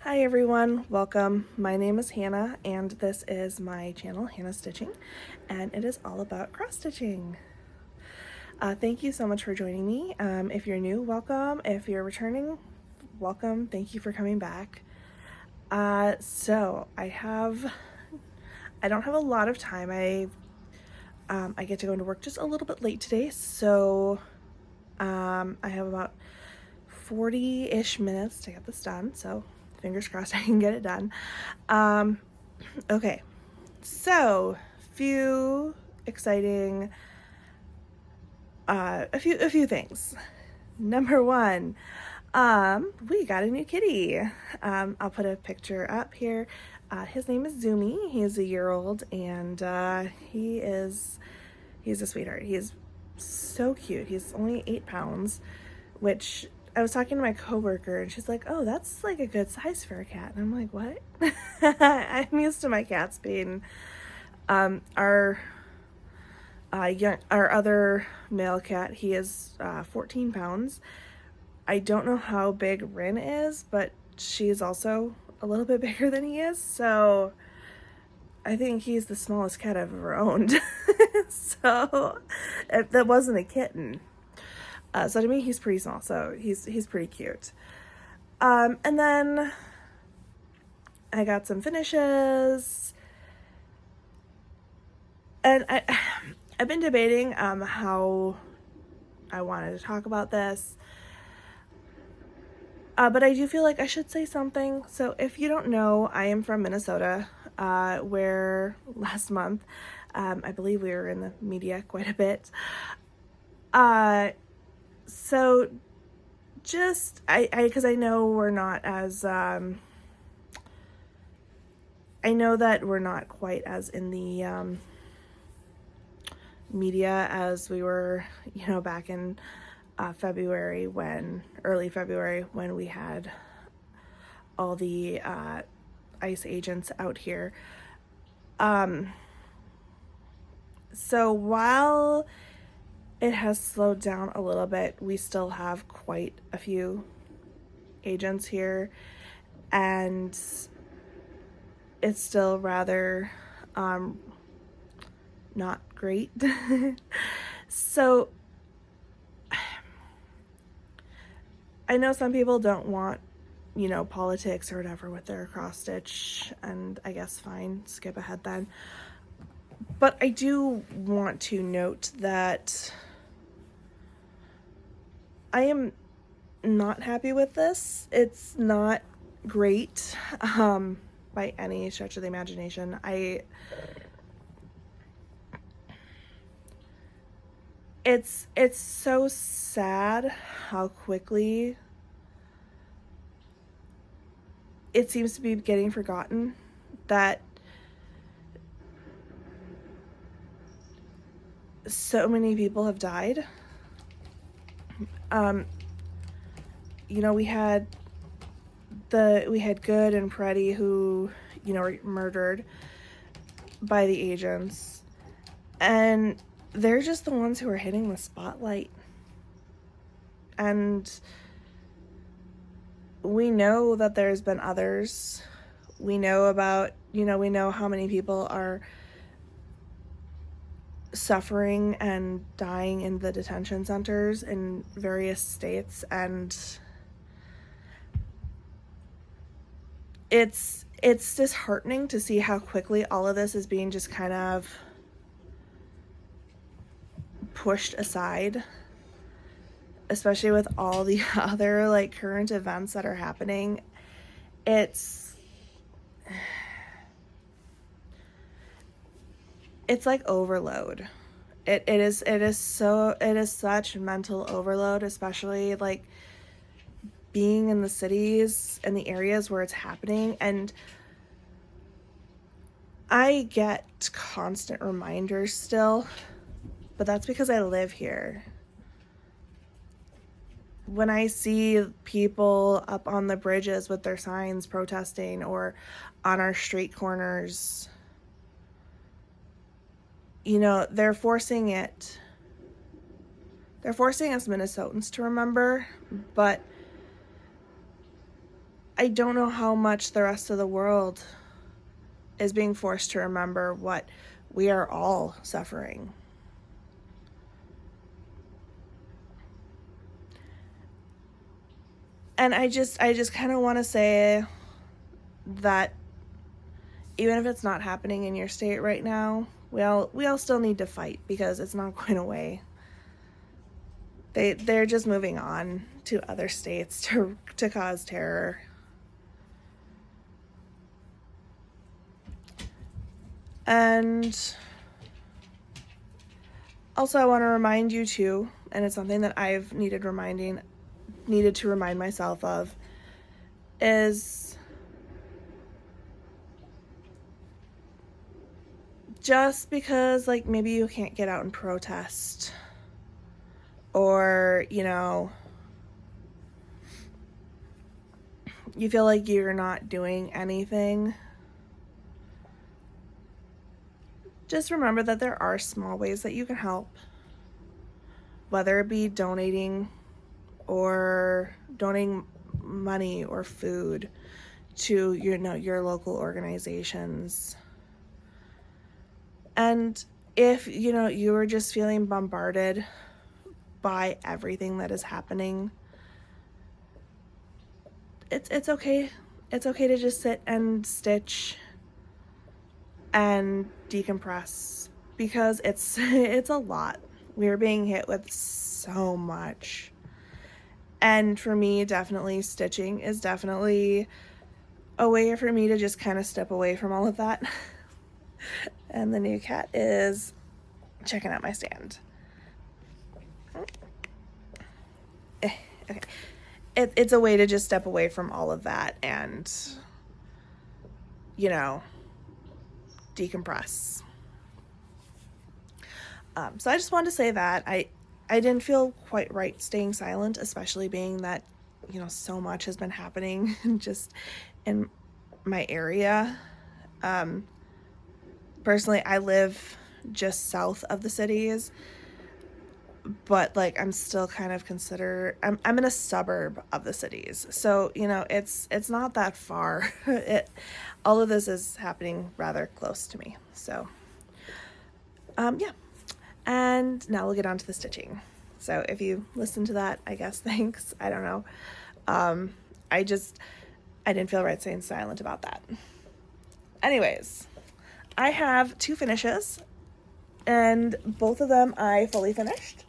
Hi everyone, welcome. My name is Hannah and this is my channel, Hannah Stitching, and it is all about cross stitching. Thank you so much for joining me. If you're new, welcome. If you're returning, welcome. Thank you for coming back. So I don't have a lot of time. I get to go into work just a little bit late today, so I have about 40-ish minutes to get this done, so fingers crossed I can get it done. Okay, so a few things. Number one, we got a new kitty. I'll put a picture up here. His name is Zoomy. He is a year old, and he's a sweetheart. He is so cute. He's only 8 pounds, which I was talking to my coworker, and she's like, "Oh, that's like a good size for a cat." And I'm like, "What?" I'm used to my cats being our other male cat. He is 14 pounds. I don't know how big Rin is, but she's also a little bit bigger than he is, so I think he's the smallest cat I've ever owned. So that wasn't a kitten. So to me, he's pretty small, so he's pretty cute. And then I got some finishes, and I've been debating how I wanted to talk about this, but I do feel like I should say something. So if you don't know, I am from Minnesota, where last month, I believe we were in the media quite a bit. So just, because I know we're not as, I know that we're not quite as in the media as we were, back in early February, when we had all the ICE agents out here. So while it has slowed down a little bit, we still have quite a few agents here, and it's still rather not great. So I know some people don't want, politics or whatever with their cross stitch, and I guess fine, skip ahead then. But I do want to note that I am not happy with this. It's not great by any stretch of the imagination. It's so sad how quickly it seems to be getting forgotten that so many people have died. We had Good and Pretty, who, were murdered by the agents, and they're just the ones who are hitting the spotlight. And we know that there's been others. We know about, we know how many people are suffering and dying in the detention centers in various states, and it's disheartening to see how quickly all of this is being just kind of pushed aside, especially with all the other current events that are happening. It's like overload. It is such mental overload, especially being in the cities and the areas where it's happening. And I get constant reminders still, but that's because I live here. When I see people up on the bridges with their signs protesting, or on our street corners, they're forcing us Minnesotans to remember, but I don't know how much the rest of the world is being forced to remember what we are all suffering. And I just kind of want to say that even if it's not happening in your state right now, we all still need to fight, because it's not going away. They're just moving on to other states to cause terror. And also I want to remind you too, and it's something that I've needed to remind myself of, is just because, like, maybe you can't get out and protest, or, you know, you feel like you're not doing anything, just remember that there are small ways that you can help, whether it be donating money or food to your local organizations. And if you are just feeling bombarded by everything that is happening, it's okay. It's okay to just sit and stitch and decompress, because it's a lot. We're being hit with so much. And for me, definitely stitching is definitely a way for me to just kind of step away from all of that. And the new cat is checking out my stand. Okay. It's a way to just step away from all of that and, decompress. So I just wanted to say that I didn't feel quite right staying silent, especially being that, so much has been happening just in my area. Personally, I live just south of the cities, but like I'm still kind of I'm in a suburb of the cities. So, it's not that far. All of this is happening rather close to me. So, yeah. And now we'll get on to the stitching. So if you listen to that, I guess thanks. I don't know. I didn't feel right staying silent about that. Anyways, I have 2 finishes, and both of them I fully finished.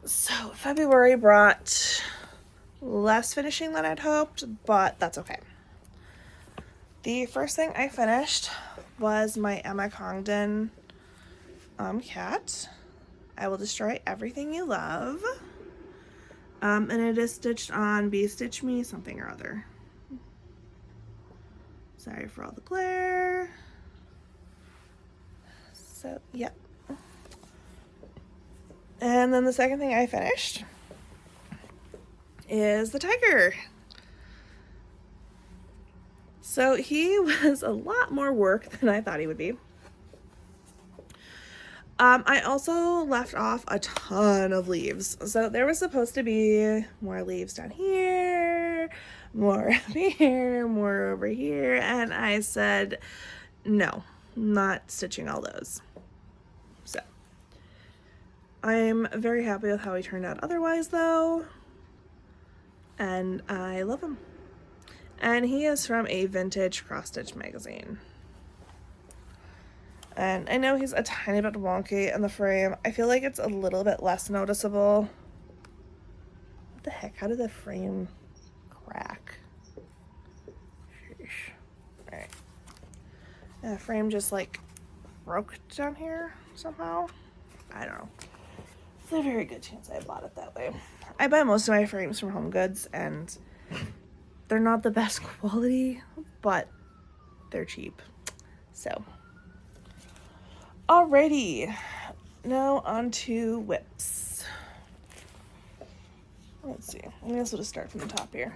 So February brought less finishing than I'd hoped, but that's okay. The first thing I finished was my Emma Congdon cat. I Will Destroy Everything You Love. And it is stitched on Bee Stitch Me something or other. Sorry for all the glare. So, yeah. And then the second thing I finished is the tiger. So he was a lot more work than I thought he would be. I also left off a ton of leaves. So there was supposed to be more leaves down here, more up here, more over here, and I said, no, not stitching all those. So I'm very happy with how he turned out otherwise, though, and I love him. And he is from a vintage cross-stitch magazine. And I know he's a tiny bit wonky in the frame. I feel like it's a little bit less noticeable. What the heck? How did the frame crack? Sheesh. Alright. And the frame just like broke down here somehow. I don't know. It's a very good chance I bought it that way. I buy most of my frames from Home Goods, and they're not the best quality, but they're cheap. So, alrighty, now on to whips. Let's see, I guess we'll just start from the top here.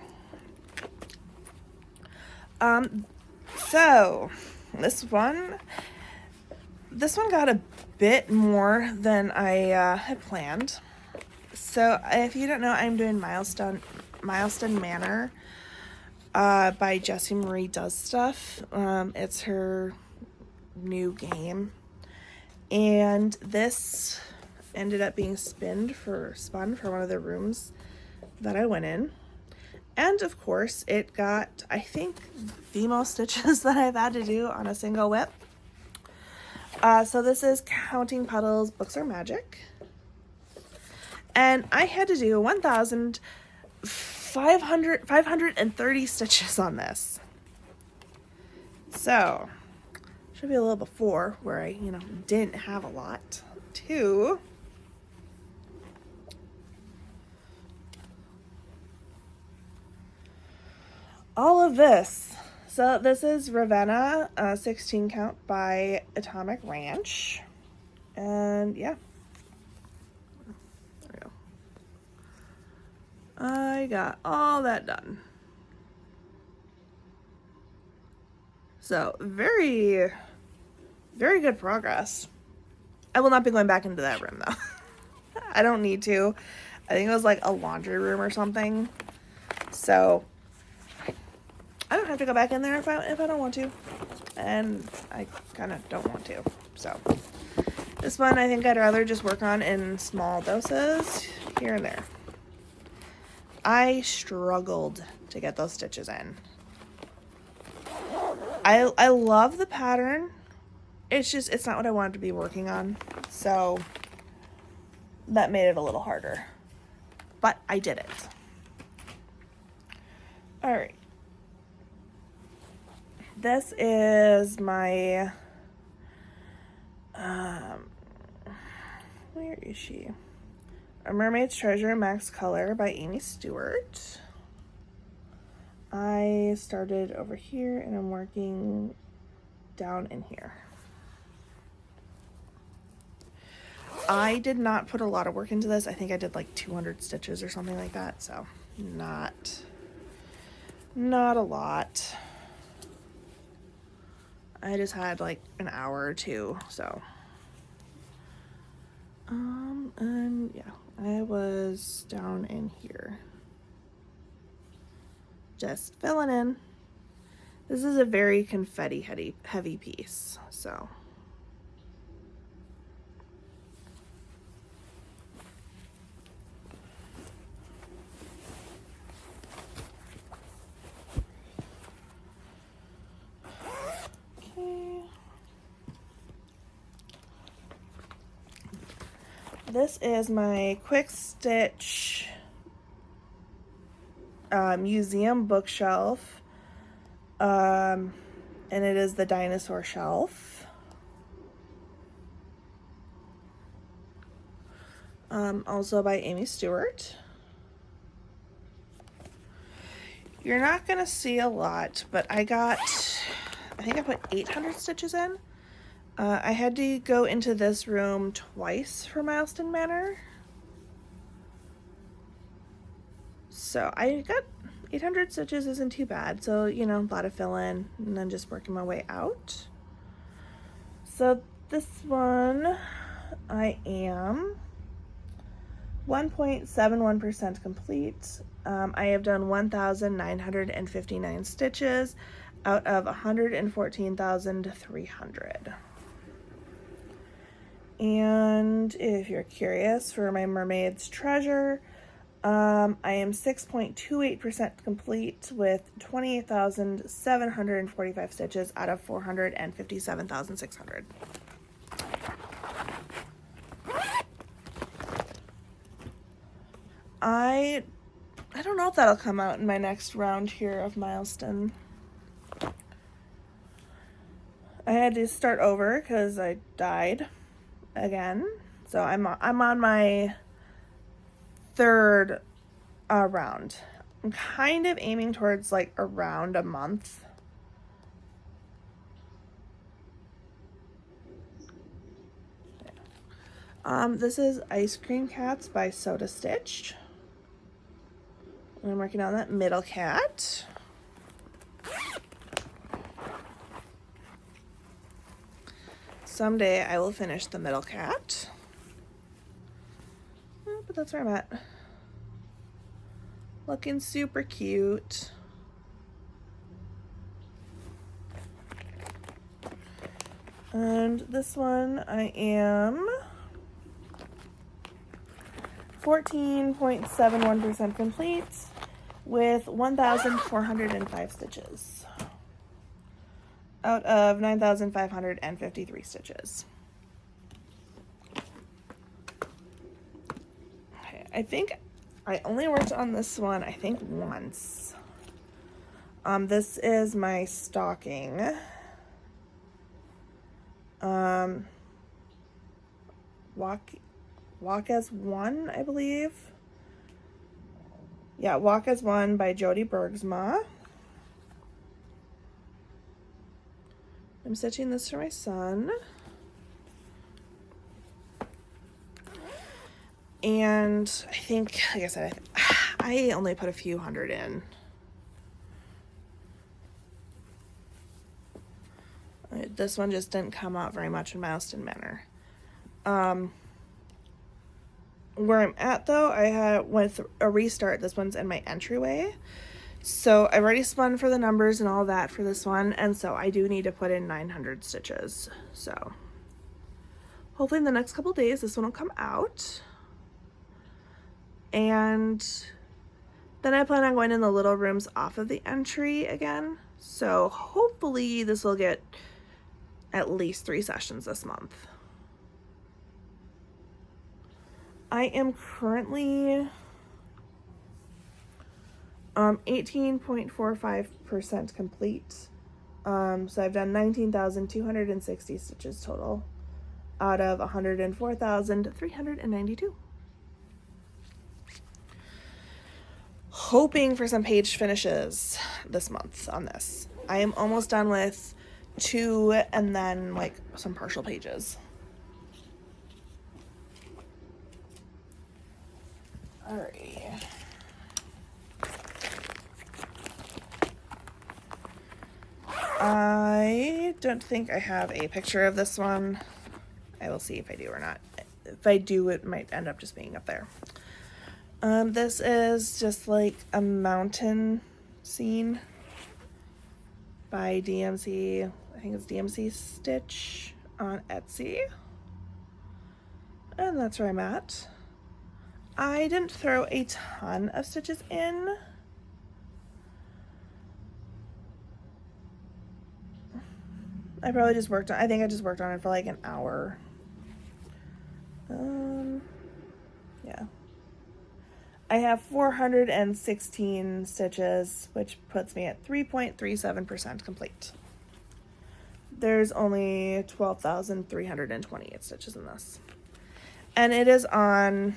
So this one got a bit more than I had planned. So if you don't know, I'm doing milestone Milestone Manor by Jessie Marie Does Stuff. It's her new game. And this ended up being spun for one of the rooms that I went in. And of course, it got, I think, the most stitches that I've had to do on a single whip. So this is Counting Puddles, Books Are Magic. And I had to do 530 stitches on this. So, should be a little before where I, didn't have a lot to all of this. So this is Ravenna 16 count by Atomic Ranch. And yeah. There we go. I got all that done. So very, very good progress. I will not be going back into that room though. I don't need to. I think it was like a laundry room or something. So I don't have to go back in there if I don't want to. And I kind of don't want to. So this one I think I'd rather just work on in small doses here and there. I struggled to get those stitches in. I love the pattern. It's not what I wanted to be working on. So that made it a little harder. But I did it. All right. This is my, where is she? A Mermaid's Treasure Max Color by Amy Stewart. I started over here and I'm working down in here. I did not put a lot of work into this. I think I did like 200 stitches or something like that. So not a lot. I just had like an hour or two, so. And yeah, I was down in here. Just filling in. This is a very confetti heavy piece, so. This is my Quick Stitch museum bookshelf, and it is the dinosaur shelf. Also by Amy Stewart. You're not gonna see a lot, but I think I put 800 stitches in. I had to go into this room twice for Milestone Manor. So I got 800 stitches, isn't too bad. So, a lot of fill in and then just working my way out. So this one, I am 1.71% complete. I have done 1,959 stitches out of 114,300. And if you're curious, for my Mermaid's Treasure, I am 6.28% complete with 28,745 stitches out of 457,600. I don't know if that'll come out in my next round here of Milestone. I had to start over because I died again. So I'm on my third round. I'm kind of aiming towards like around a month. This is Ice Cream Cats by Soda Stitched. I'm working on that middle cat. Someday I will finish the middle cat. But that's where I'm at. looking super cute. And this one I am 14.71% complete with 1,405 stitches out of 9,553 stitches. Okay, I think I only worked on this one, I think, once. This is my stocking. Walk as One, I believe. Yeah, Walk as One by Jody Bergsma. I'm stitching this for my son. And I think, like I said, I only put a few hundred in. This one just didn't come out very much in Milestone Manor. Where I'm at though, I had with a restart. This one's in my entryway, so I've already spun for the numbers and all that for this one, and so I do need to put in 900 stitches. So hopefully in the next couple days this one will come out, and then I plan on going in the little rooms off of the entry again, so hopefully this will get at least 3 sessions this month. I am currently 18.45% complete. So I've done 19,260 stitches total out of 104,392. Hoping for some page finishes this month on this. I am almost done with 2 and then like some partial pages. Alright. I don't think I have a picture of this one. I will see if I do or not. If I do, it might end up just being up there. This is just like a mountain scene by DMC. I think it's DMC Stitch on Etsy. And that's where I'm at. I didn't throw a ton of stitches in. I probably just worked on, I think I just worked on it for like an hour. Yeah. I have 416 stitches, which puts me at 3.37% complete. There's only 12,328 stitches in this. And it is on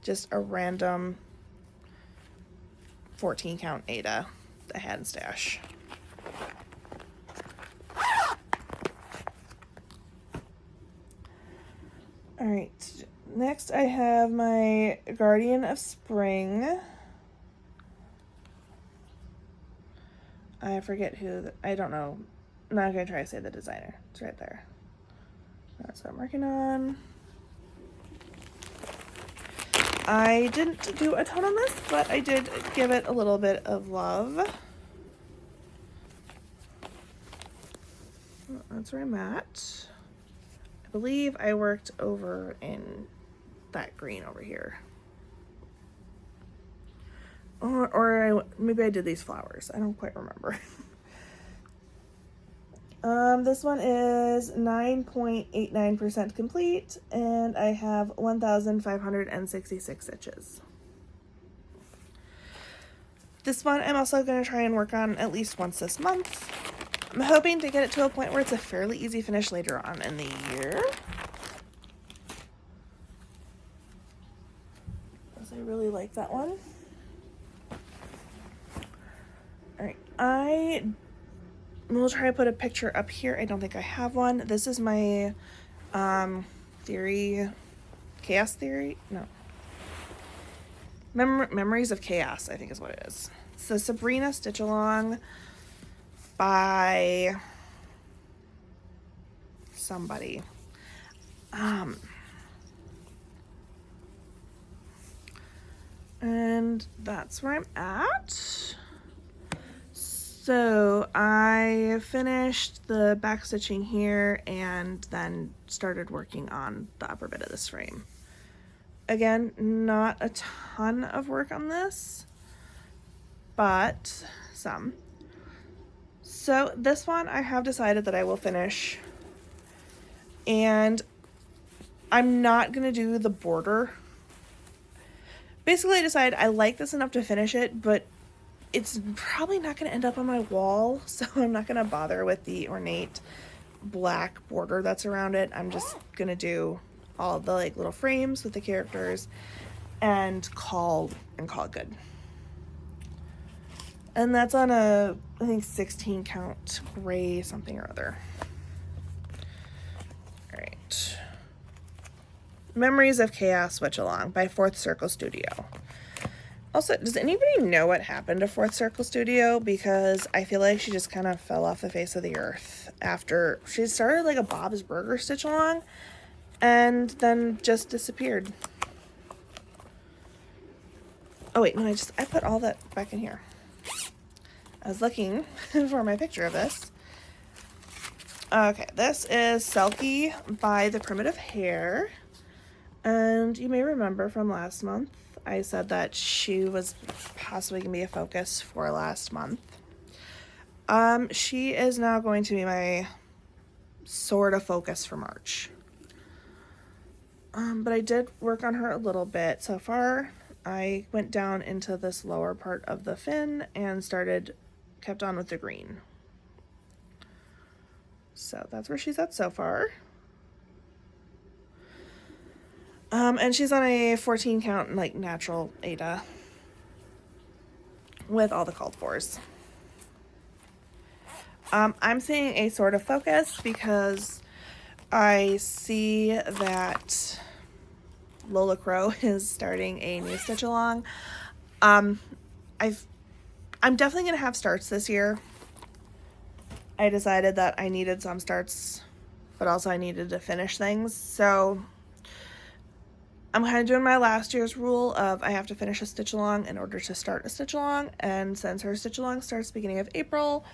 just a random 14 count Aida, the hand stash. All right, next I have my Guardian of Spring. I forget who, I don't know. I'm not gonna try to say the designer. It's right there. That's what I'm working on. I didn't do a ton on this, but I did give it a little bit of love. That's where I'm at. I believe I worked over in that green over here. Or maybe I did these flowers. I don't quite remember. This one is 9.89% complete, and I have 1,566 stitches. This one I'm also going to try and work on at least once this month. I'm hoping to get it to a point where it's a fairly easy finish later on in the year. Because I really like that one. Alright, I will try to put a picture up here. I don't think I have one. This is my Chaos Theory? No. Memories of Chaos, I think is what it is. It's the Sabrina Stitch Along by somebody. And that's where I'm at. So I finished the back stitching here and then started working on the upper bit of this frame. Again, not a ton of work on this, but some. So this one I have decided that I will finish, and I'm not gonna do the border. Basically, I decided I like this enough to finish it, but it's probably not gonna end up on my wall, so I'm not gonna bother with the ornate black border that's around it. I'm just gonna do all the like little frames with the characters and call it good. And that's on a, I think, 16 count gray something or other. All right. Memories of Chaos Switch Along by Fourth Circle Studio. Also, does anybody know what happened to Fourth Circle Studio? Because I feel like she just kind of fell off the face of the earth after she started like a Bob's Burger stitch along and then just disappeared. Oh wait, no, I put all that back in here. I was looking for my picture of this. Okay, this is Selkie by The Primitive Hare. And you may remember from last month, I said that she was possibly going to be a focus for last month. She is now going to be my sort of focus for March. But I did work on her a little bit so far. I went down into this lower part of the fin and kept on with the green. So that's where she's at so far. And she's on a 14 count, like, natural Aida with all the called fors. I'm seeing a sort of focus because I see that Lola Crow is starting a new stitch along. I'm definitely gonna have starts this year. I decided that I needed some starts, but also I needed to finish things. So I'm kind of doing my last year's rule of I have to finish a stitch along in order to start a stitch along. And since her stitch along starts beginning of April,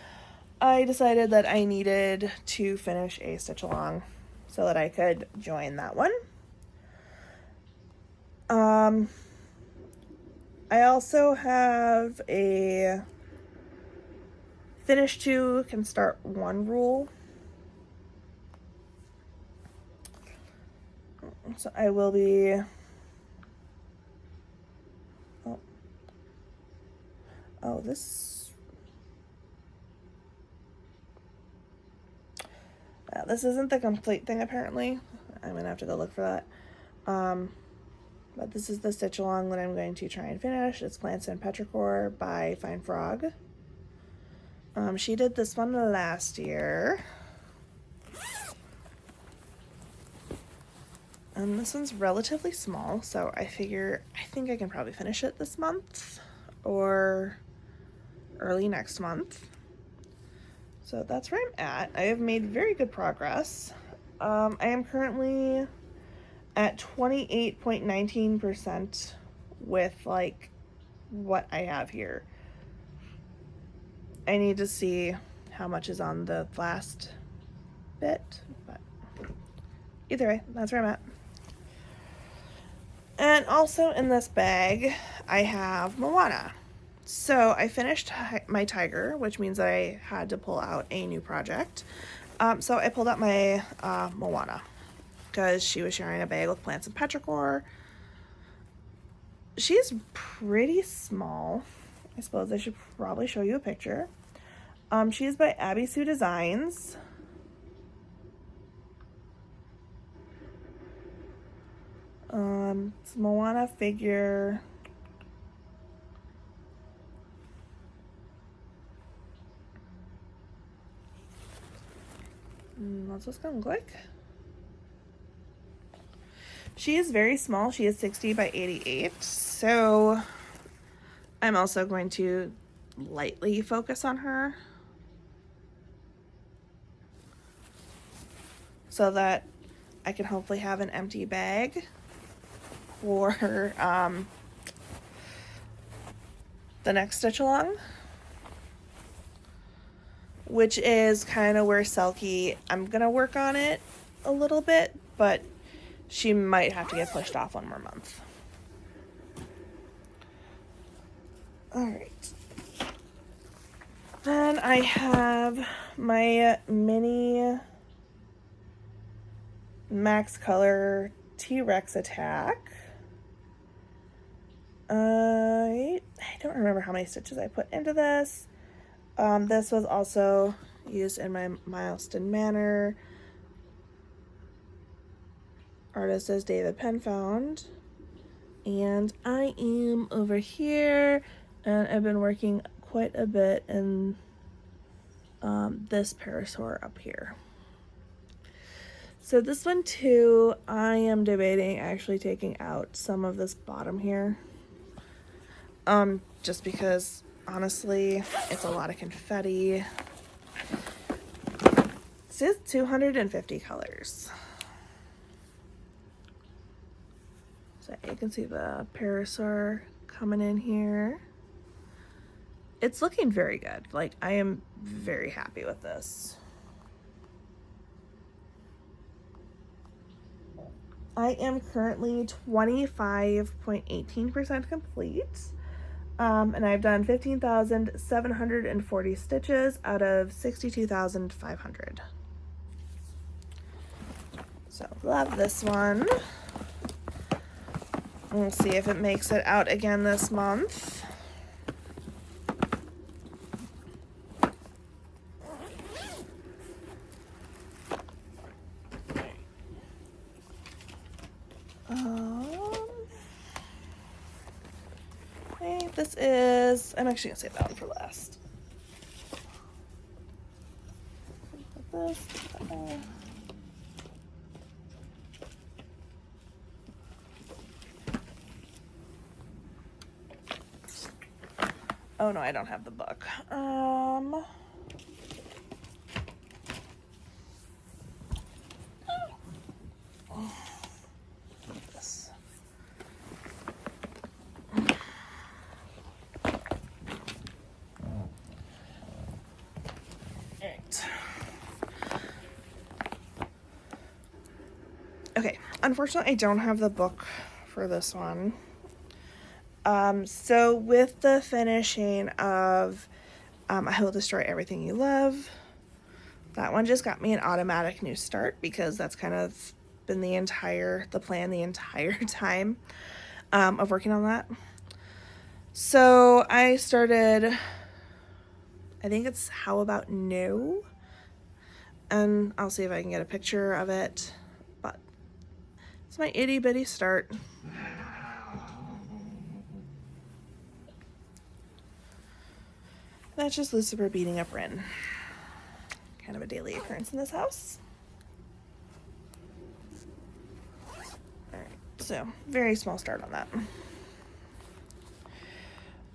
I decided that I needed to finish a stitch along so that I could join that one. I also have a finish 2 can start 1 rule. So I will be this isn't the complete thing apparently. I'm gonna have to go look for that. But this is the stitch along that I'm going to try and finish. It's Plants and Petrichor by Fine Frog. She did this one last year. And this one's relatively small, so I think I can probably finish it this month or early next month. So that's where I'm at. I have made very good progress. I am currently at 28.19% with like what I have here. I need to see how much is on the last bit, but either way, that's where I'm at. And also in this bag, I have Moana. So I finished my tiger, which means I had to pull out a new project. So I pulled out my Moana because she was sharing a bag with Plants and Petrichor. She's pretty small. I suppose I should probably show you a picture. She is by Abby Sue Designs. It's Moana figure. That's what's gonna look like. She is very small. She is 60 by 88. So I'm also going to lightly focus on her so that I can hopefully have an empty bag for the next stitch along, which is kind of where Selkie, I'm gonna work on it a little bit, but she might have to get pushed off one more month. All right. Then I have my mini Max Color T-Rex Attack. I don't remember how many stitches I put into this. This was also used in my Milestone Manor. Artist is David Penfound. And I am over here, and I've been working quite a bit in this parasaur up here. So this one too, I am debating actually taking out some of this bottom here. Just because honestly, it's a lot of confetti. It says 250 colors. So you can see the parasaur coming in here. It's looking very good. Like, I am very happy with this. I am currently 25.18% complete. And I've done 15,740 stitches out of 62,500. So love this one. We'll see if it makes it out again this month. Okay, this is, I'm actually gonna save that one for last. Put this, oh no, I don't have the book. This. Alright. Okay, unfortunately I don't have the book for this one. So with the finishing of I Will Destroy Everything You Love, that one just got me an automatic new start because that's kind of been the plan the entire time of working on that. So I started, I think it's How About No, and I'll see if I can get a picture of it, but it's my itty bitty start. That's just Lucifer beating up Rin. Kind of a daily occurrence in this house. Alright, so very small start on that.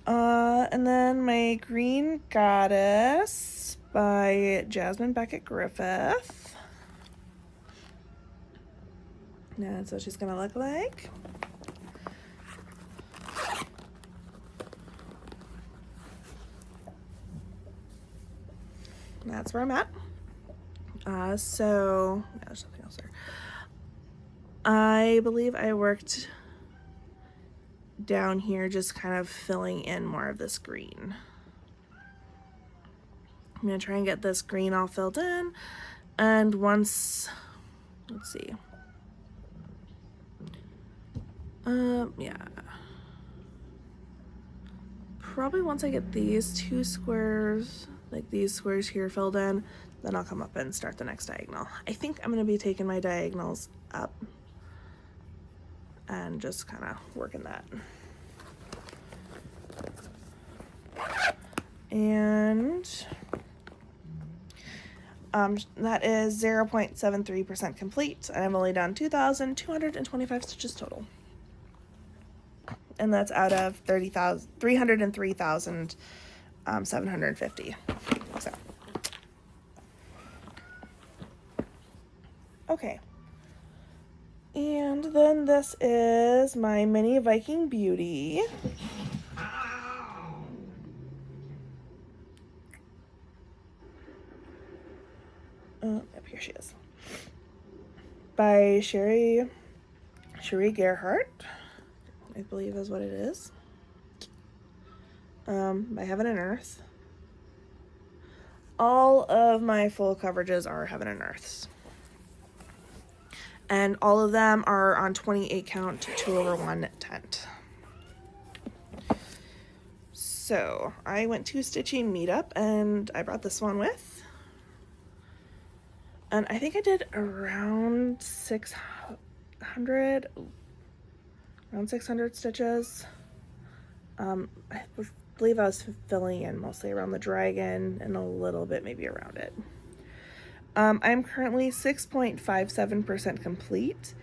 And then my Green Goddess by Jasmine Beckett Griffith. And that's what she's gonna look like. That's where I'm at. So yeah, there's something else there. I believe I worked down here just kind of filling in more of this green. I'm gonna try and get this green all filled in, and once, let's see, yeah, probably once I get these two squares, like these squares here, filled in, then I'll come up and start the next diagonal. I think I'm gonna be taking my diagonals up and just kind of working that. And that is 0.73% complete, and I've only done 2,225 stitches total. And that's out of 303,750. So, okay. And then this is my mini Viking Beauty. she is. By Sherry Gerhardt, I believe is what it is. By Heaven and Earth. All of my full coverages are Heaven and Earths. And all of them are on 28 count 2/1 tent. So I went to Stitching Meetup and I brought this one with. And I think I did around 600 stitches. I believe I was filling in mostly around the dragon and a little bit maybe around it. I'm currently 6.57% complete.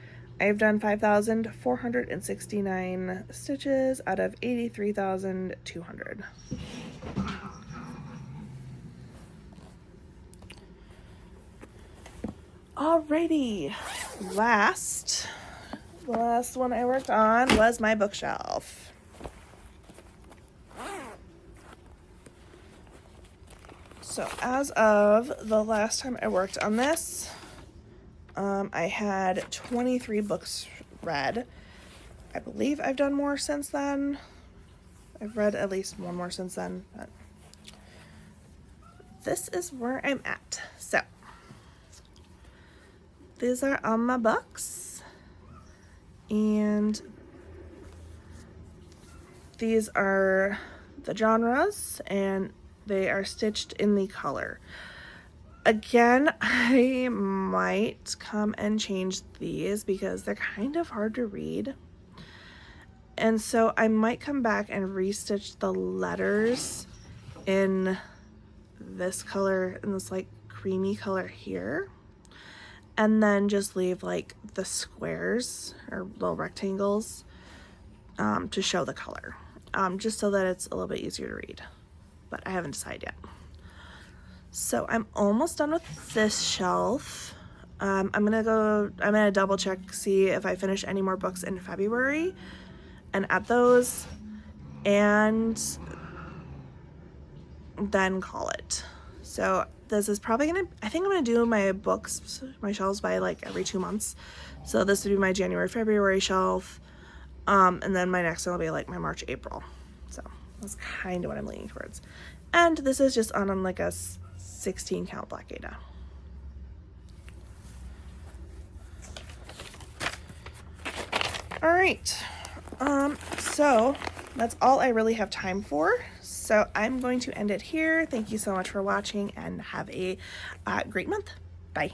I've done 5,469 stitches out of 83,200. Alrighty, the last one I worked on was my bookshelf. So as of the last time I worked on this, I had 23 books read. I believe I've done more since then. I've read at least one more since then, but this is where I'm at. So these are all my books, and these are the genres, and they are stitched in the color. Again, I might come and change these because they're kind of hard to read. And so I might come back and restitch the letters in this color, in this like creamy color here. And then just leave like the squares or little rectangles to show the color. Just so that it's a little bit easier to read. But I haven't decided yet. So I'm almost done with this shelf. I'm gonna double check, see if I finish any more books in February and add those, and then call it. So this is probably I think I'm gonna do my books, my shelves by like every 2 months. So this would be my January, February shelf. And then my next one will be like my March, April. So that's kind of what I'm leaning towards. And this is just on like a 16 count black Ada. All right. So that's all I really have time for. So I'm going to end it here. Thank you so much for watching and have a great month. Bye.